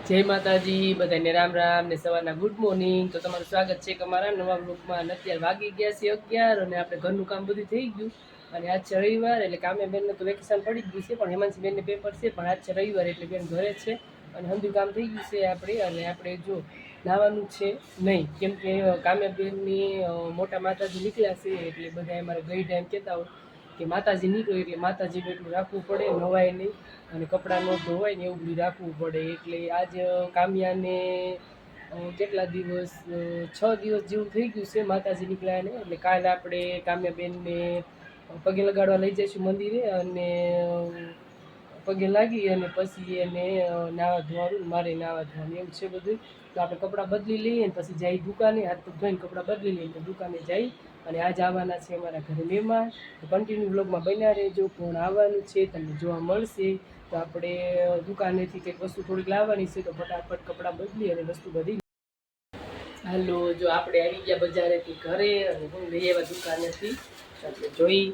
જય માતાજી, બધાને રામ રામ ને સવારના ગુડ મોર્નિંગ. તો તમારું સ્વાગત છે કે અમારા નવા બ્લોગમાં. અત્યારે વાગી ગયા છે 11 અને આપણે ઘરનું કામ બધું થઈ ગયું. અને આજ છે રવિવાર એટલે કામે બેનને તો વેકેશન પડી જ ગયું છે, પણ હેમાંશી બેનને પેપર છે. પણ આજ છે રવિવાર એટલે બેન ઘરે છે અને હંધું કામ થઈ ગયું છે આપણે. અને આપણે જો નાવાનું છે નહીં, કેમ કે કામે બેનની મોટા માતાજી નીકળ્યા છે એટલે બધા અમારે ગઈ ટાઈમ કહેતા હોય કે માતાજી નીકળે એટલે માતાજીનું એટલું રાખવું પડે, નવાય નહીં અને કપડાં ન ધોવાય ને એવું બધું રાખવું પડે. એટલે આજ કામ્યાને કેટલા દિવસ 6 દિવસ જેવું થઈ ગયું છે માતાજી નીકળ્યા ને. એટલે કાલે આપણે કામ્યાબેનને પગે લગાડવા લઈ જઈશું મંદિરે અને પગે લાગી અને પછી એને નાવા ધોવાનું, મારે નાવા ધોવાનું એવું છે બધું. તો આપણે કપડાં બદલી લઈએ ને પછી જઈ દુકાને, હાથ પગ ધોઈને કપડાં બદલી લઈએ તો દુકાને જઈ. અને આજ આવવાના છે અમારા ઘરે મહેમાન. કન્ટિન્યુ બ્લોગમાં બન્યા રહેજો, કોણ આવવાનું છે તમને જોવા મળશે. તો આપણે દુકાનેથી કંઈક વસ્તુ થોડીક લાવવાની છે તો ફટાફટ કપડાં બદલી અને વસ્તુ બધી. હાલો, જો આપણે આવી ગયા બજારેથી ઘરે અને હું લઈ આવ્યા દુકાનેથી. આપણે જોઈ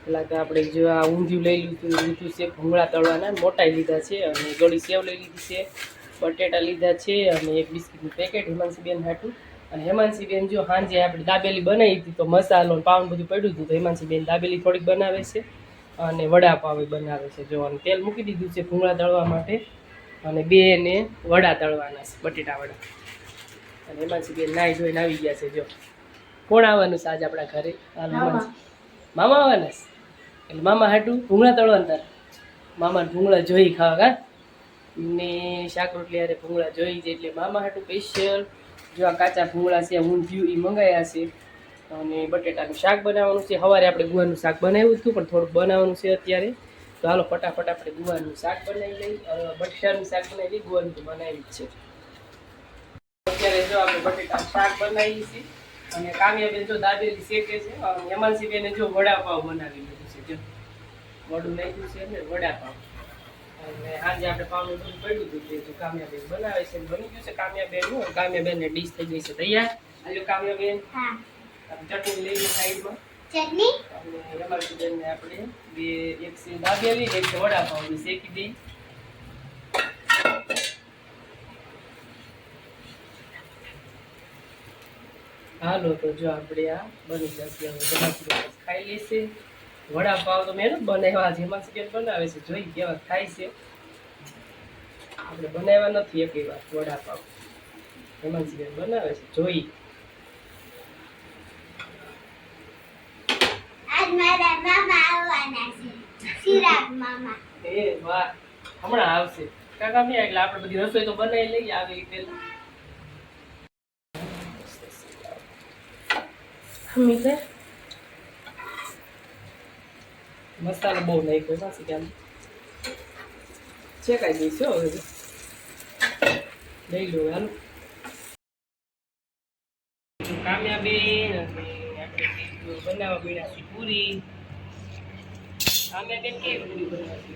પેલા કે આપણે જો આ ઊંધિયું લઈ લીધું છે, ભૂંગળા તળવાના મોટા લીધા છે અને ગળી સેવ લઈ લીધી છે, બટેટા લીધા છે અને એક બિસ્કિટનું પેકેટ હેમાંશીબેન હાટું. અને હેમાંશીબેન જો સાંજે આપણે દાબેલી બનાવી હતી તો મસાલો પાઉં બધું પડ્યું હતું, તો હેમાંશીબેન દાબેલી થોડીક બનાવે છે અને વડાપાવ બનાવે છે. જો અને તેલ મૂકી દીધું છે ભૂંગળા તળવા માટે અને બેને વડા તળવાના છે, બટેટા વડા. અને હેમાંશીબેન નાહી ધોઈને આવી ગયા છે. જો કોણ આવવાનું છે આજે આપણા ઘરે? મામા આવવાના છે એટલે મામા હાટું ભૂંગળા તળવાના. તાર મામાને ભૂંગળા જોઈ ખાવા કા ને શાક રોટલી હારે ભૂંગળા જોઈ છે એટલે મામા હાટું સ્પેશિયલ જો આ કાચા ભૂંગળા છે, ઊંધિયું એ મંગાવ્યા છે અને બટેટાનું શાક બનાવવાનું છે. સવારે આપણે ગુવારનું શાક બનાવ્યું હતું પણ થોડુંક બનાવવાનું છે અત્યારે. તો હાલો ફટાફટ આપણે ગુવારનું શાક બનાવી લઈ. બટેટાનું શાક બનાવી લઈ, ગુવાનું તો બનાવી જ છે. અત્યારે જો આપણે બટેટાનું શાક બનાવીએ છીએ અને કામ્યાબેન જો દાબેલી શેકે છે. હેમાંશીબેને જો વડાપાવ બનાવી લીધું છે. જો વડું નાખ્યું છે ને વડાપાવ. અને આજે આપણે પાવનું દૂધ પડ્યું હતું તે જો કામ્યાબેન બનાવે છે, બની ગયું છે કામ્યાબેનનું. કામ્યાબેનને ડીશ થઈ ગઈ છે તૈયાર. હાલો કામ્યાબેન, ચટણી લઈ લો સાઈડમાં. ચટણી અને હેમાંશીબેનને આપણે બે એક છે દાબેલી એક છે વડાપાવ શેકી દઈ. હાલો તો જો આપણે આ બની જશે. હવે ખાઈ લેશે. વડાપાવ તો મેં બનાવ્યા છે, હેમાંશીબેન બનાવે છે, જોઈ કેવા થાય છે. આપણે બનાવ્યા નથી એક વાર વડાપાવ, હેમાંશીબેન બનાવે છે જોઈ. આજ મારા મામા આવવાના છે, ચિરાગ મામા. એ વાહ, હમણાં આવશે કાકા મેં. એટલે આપણે બધી રસોઈ તો બનાવી લઈએ આવે એ પહેલા. મીઠે મસાલો બહુ નાખ્યો સાચી કેમ ચેકાઈ દઈશું. હવે લઈ લો હાલો કામ્યાબેન. આપણે બનાવવા મળ્યા છે પૂરી. કામ્યાબેન કેવી પૂરી બનાવતી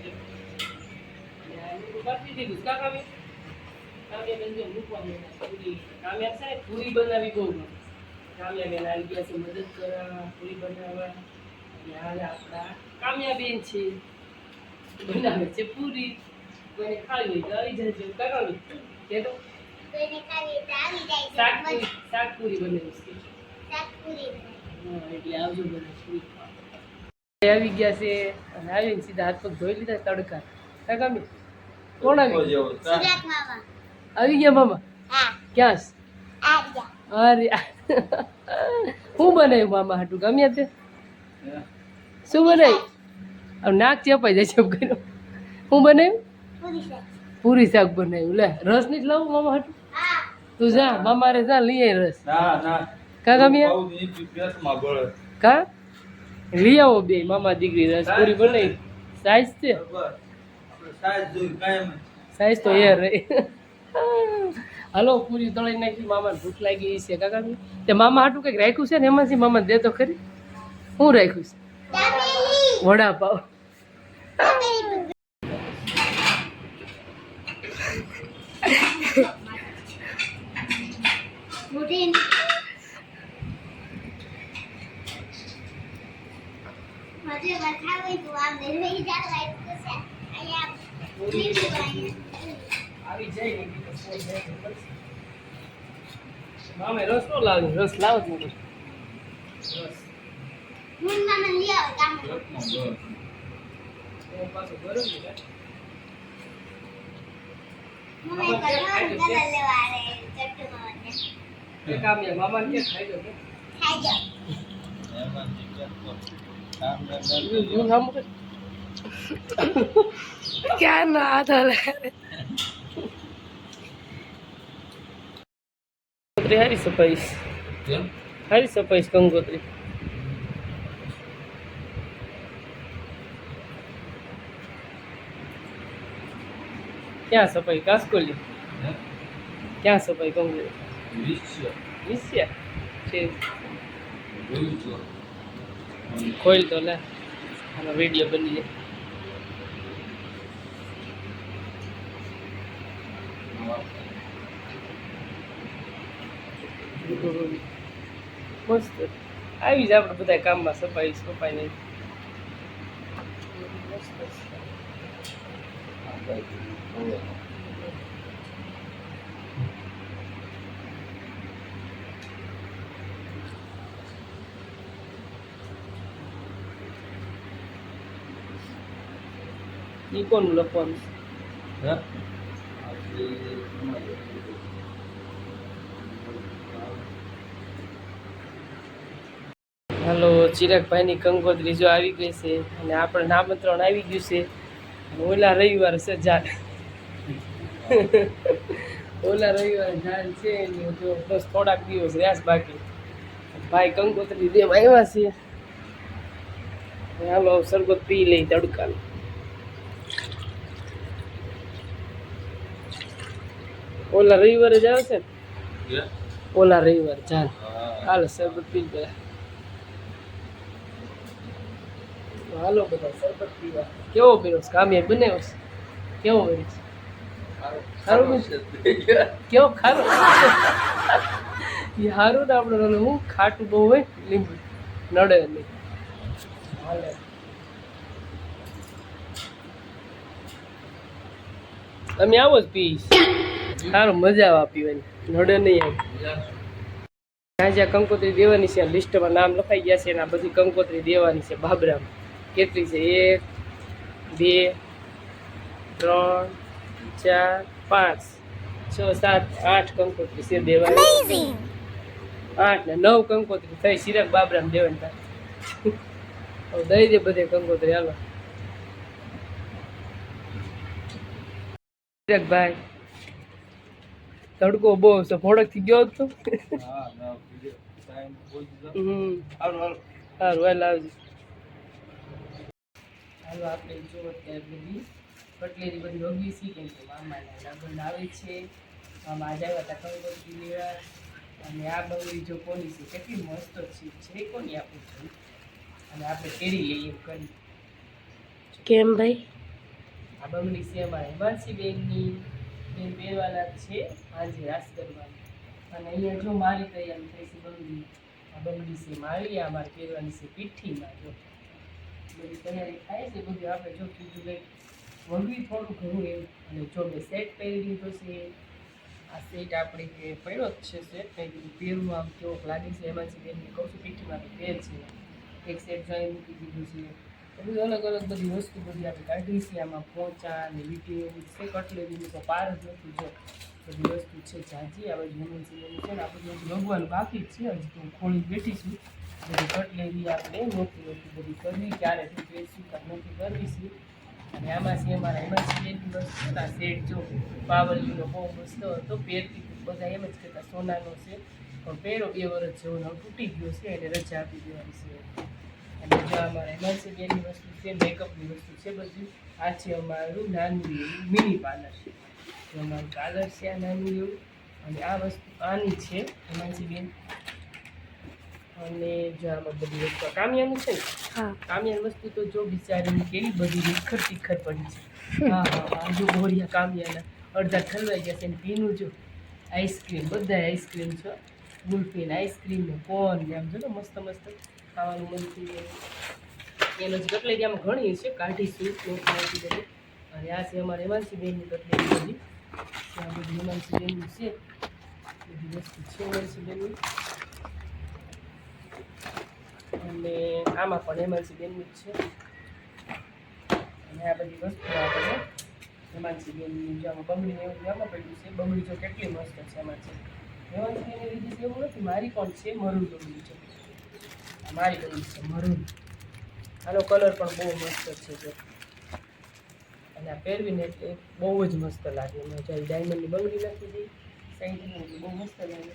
કરતી દીધું કાકા કામ્યાબેન જો મૂકવા મળ્યા પૂરી. કામ્યા છે પૂરી બનાવી બહુ ગમે. કામ્યાબેન આવી ગયા છે મદદ કરવા પૂરી બનાવવા. અને આપણા કામ્યાબેન છે બનાવે છે પૂરી. કોઈને ખાવી હોય તો આવી જજો કાકા કે તો શાક પૂરી બનાવી છે. એટલે આવજો બધા પૂરી ખાવા. આવી ગયા છે અને આવીને સીધા હાથ પગ ધોઈ લીધા તડકા. કાકા કોણ આવી ગયા? મામા ક્યાં છે? અરે શું બનાવ્યું મામા હાટું? ગમ્યા તે શું બનાવ્યું? નાક ચેપાઈ જાય છે કર્યો. શું બનાવ્યું? પૂરી શાક બનાવ્યું. લે રસ નહીં લાવું મામા હાટું? તું જા મામા રે જા લઈ આય રસ. કા ગમ્યા? કા લઈ આવો બે મામા દીકરી રસ પૂરી બનાવી. સાઈઝ છે સાઈઝ તો યાર રે. હાલો પૂરી તળી નાખી. મામાને ભૂખ લાગી છે કાકા. તે મામા હાટું કંઈક રાખ્યું છે ને એમાંથી મામા દે તો ખરી. શું રાખ્યું છે? વડાપાવ. આવી જાય ને કે કોઈ જાય તો પછી મામે રસ નો લાવ્યો રસ લાવો જ નતો રસ હું મને લઈ આવો ગામ એ પાછો ગરમ છે મને કલર લેવા રે ચટણી એ કામ યાર મામાને કે ખાઈ લો કે ખાઈ જાઓ યુ નામ કે क्या ना था કંકોત્રી હારી સફાઈ હારી સફાઈ કંકોત્રી ક્યાં સફાઈ કાસકોલી ક્યાં સફાઈ કંકોત્રી વિશ્યા છે ખોલ તો લે આનો વિડીયો બની જાય મસ્ત આવી જ આપણે બધા કામમાં સફાઈ સફાઈ નહીં ઈ કોનું લખવાનું હાલો ચિરાગભાઈની કંકોત્રી જો આવી ગઈ છે અને આપણે આમંત્રણ આવી ગયું છે અને ઓલા રવિવારે છે જાન ઓલા રવિવારે જાન છે ને જો બસ થોડાક દિવસ રહ્યા બાકી ભાઈ કંકોત્રી દેવા આવ્યા છે હાલો શરબત પી લઈ તડકાનું ઓલા રવિવારે જ આવે છે ને ઓલા રવિવારે જાન હાલો શરબત પી ગયા હાલો બધા શરબત પીવા કેવો પીરો કામ્યા બનાવ્યો છે કેવો બન્યો છે સારું કેવો ખારો એ સારું ને આપણે હું ખાટું બહુ હોય લીંબુ નડે નહીં હાલે તમે આવો જ પીશ સારું મજા આવે પીવાની નડે નહીં આવે જ્યાં જ્યાં કંકોત્રી દેવાની છે લિસ્ટમાં નામ લખાઈ ગયા છે અને આ બધી કંકોત્રી દેવાની છે બાબરામાં કેટલી છે 1 2 3 4 5 6 7 8 કંકોત્રી છે દેવાની 8 ને 9 કંકોત્રી થઈ સિરાગ બાબરામાં દેવાની થાય હવે દઈ દે બધે કંકોત્રી હાલો સિરાગભાઈ તડકો બહુ છે ભોડક થી ગયો તો સારું હાલ આવજો હાલો આપણે જો અત્યારે બધી કટલેરી બધી રોગી છે કેમ કે મામાના લગ્ન આવે છે મામા આજે આવ્યા હતા કંકોત્રી લેવા અને આ બંગડી જો કોની છે કેટલી મસ્ત છે કોની આપું છું અને આપણે કેરી લઈએ એમ કરી કેમ ભાઈ આ બંગડી છે અમારા હિમાંશી બેનની બેન પહેરવાના છે આજે રાસ કરવાની અને અહીંયા જો મારી તૈયારી થઈ છે બંગડી આ બંગડી છે મારી આ મારે પહેરવાની છે પીઠીમાં જો બધી તૈયારી થાય છે બધું આપણે જો કીધું કંઈક વળવી થોડું ઘણું એમ અને જો મેં સેટ પહેરી દીધો છે આ સેટ આપણે કે પડ્યો જ છે સેટ કંઈ કીધું પહેરવું આમ કેવોક લાગે છે એમાંથી બેનને કહું છું પીઠીમાં તો પહેર છે એક સેટ જોઈ મૂકી દીધું છે એ બધું અલગ અલગ બધી વસ્તુ બધી આપણે કાઢી છે આમાં પોચા ને લીટી એવું છે કટલેરીનું તો પાર જ નથી જો બધી વસ્તુ છે જાજી આ બધું જમીન છે ને આ બધું લગવાનું બાકી જ છે હજી તો હું ખોલી બેઠી છું બધી કટલેરી આપણે મોટી મોટી બધી કરવી ક્યારે શું નથી કરવી છે અને આમાં છે અમારા હિમાંશી બેનની વસ્તુ છે ને આ સેટ જો પાવલીનો બહુ મસ્ત હતો પહેરતી બધા એમ જ કહેતા સોનાનો છે પણ પહેરો 2 વર્ષ જેવો નવો તૂટી ગયો છે એને રજા આપી દેવાની છે અને જો અમારા હિમાંશી બેનની વસ્તુ છે મેકઅપની વસ્તુ છે બધી આ છે અમારું નાનું એવું મિની પાર્લર છે જો અમારું પાર્લર છે આ નાનું એવું અને આ વસ્તુ આની છે હિમાંશી બેન અને જો આમાં બધી વસ્તુ કામિયાનું છે ને હા કામિયાની વસ્તુ તો જો બિચારીની કેવી બધી રીખર તીખર પડી છે હા હા જો બોરિયા કામિયાના અડધા ઠલવાઈ ગયા છે ને પીનું જો આઈસ્ક્રીમ બધા આઈસ્ક્રીમ છે ગુલ્ફીન આઈસ્ક્રીમ ને કોન ને આમ જો ને મસ્ત મસ્ત ખાવાનું મન થઈ જાય એનો જ કટલેરી આમાં ઘણી છે કાઢીશું બધી અને આ છે અમારે હિમાંશી બેનની કટલેરી બધી બધી હેમાંશી બેનનું છે, બધી વસ્તુ છે હેમાંશી બેનની. અને આમાં પણ હેમાંશી બેનનું જ છે. અને આ બધી વસ્તુ આપણે હેમાંશી બેનની જો આમાં બંગડીને એવું આમાં પડ્યું છે. બંગડી જો કેટલી મસ્ત છે એમાં છે. હેમાંશી બેને લીધી છે એવું નથી, મારી પણ છે મરૂન બંગડી છે. આ મારી બંગડી છે મરૂન. આનો કલર પણ બહુ મસ્ત છે જો. અને આ પહેરવીને એટલે બહુ જ મસ્ત લાગે. એમાં જ્યારે ડાયમંડની બંગડી નાખી દઈ સાઈડમાં એટલે બહુ મસ્ત લાગે.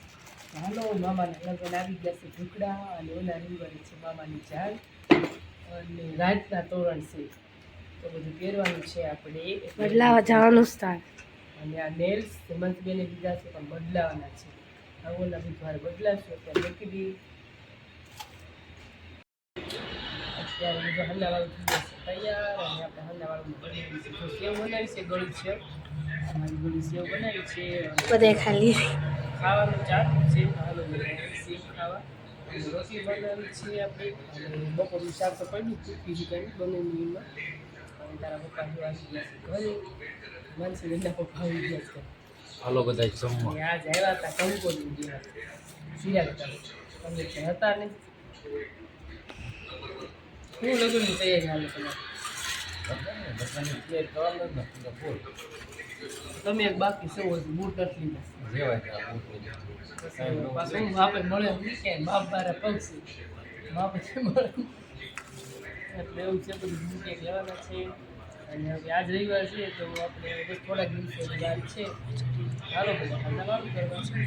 હાલો મામાના લગ્ન આવી ગયા છે ઢુકડા અને ઓલા રીંગણી છે મામાની ઝાડ અને રાતના તોરણ છે. તો બધું પહેરવાનું છે આપણે. બદલાવા જવાનું સ્થાન. અને આ નેલ્સ હેમાંશીબેને લીધા છે પણ બદલાવાના છે. આ ઓલા બુધવારે બદલાશું અત્યારે મૂકી દઈએ. અત્યારે બધું હલ્લાવાળું થઈ જશે તૈયાર. અને આપણે હલ્લાવાળું બનાવી છે જો સેવ બનાવી છે ગળી સેવ. અમારી ગળી સેવ બનાવી છે. બધે ખાલી ખાવાનું ચાલુ છે. હાલો સેવ ખાવા. અને રોટલી બનાવી છે આપણે. અને બપોરનું શાક તો પડ્યું હતું બીજું કંઈ બનાવ્યું એમાં. અને તારા પપ્પા જો આવી ગયા છે ઘરે. માનસી બેનના પપ્પા આવી ગયા છે. હાલો બધા જમવા. અને આજ આવ્યા હતા કંકોત્રી જેવા સિયા હતા અમે ત્યાં હતા ને. શું લગ્નની તૈયારી હાલે તમારે? તમે એક બાકી સૌ બૂટ નથી લીધા. પાછું આપણે મળે ક્યાંય બાપ બારા પગશે બાપ મળે એટલે એવું છે. બધું બૂટ એક લેવાના છે. અને હવે આજ રવિવાર છે તો આપણે બસ થોડાક દિવસો બહાર છે. હાલો બધા હલ્લાવાળું કરવા છે.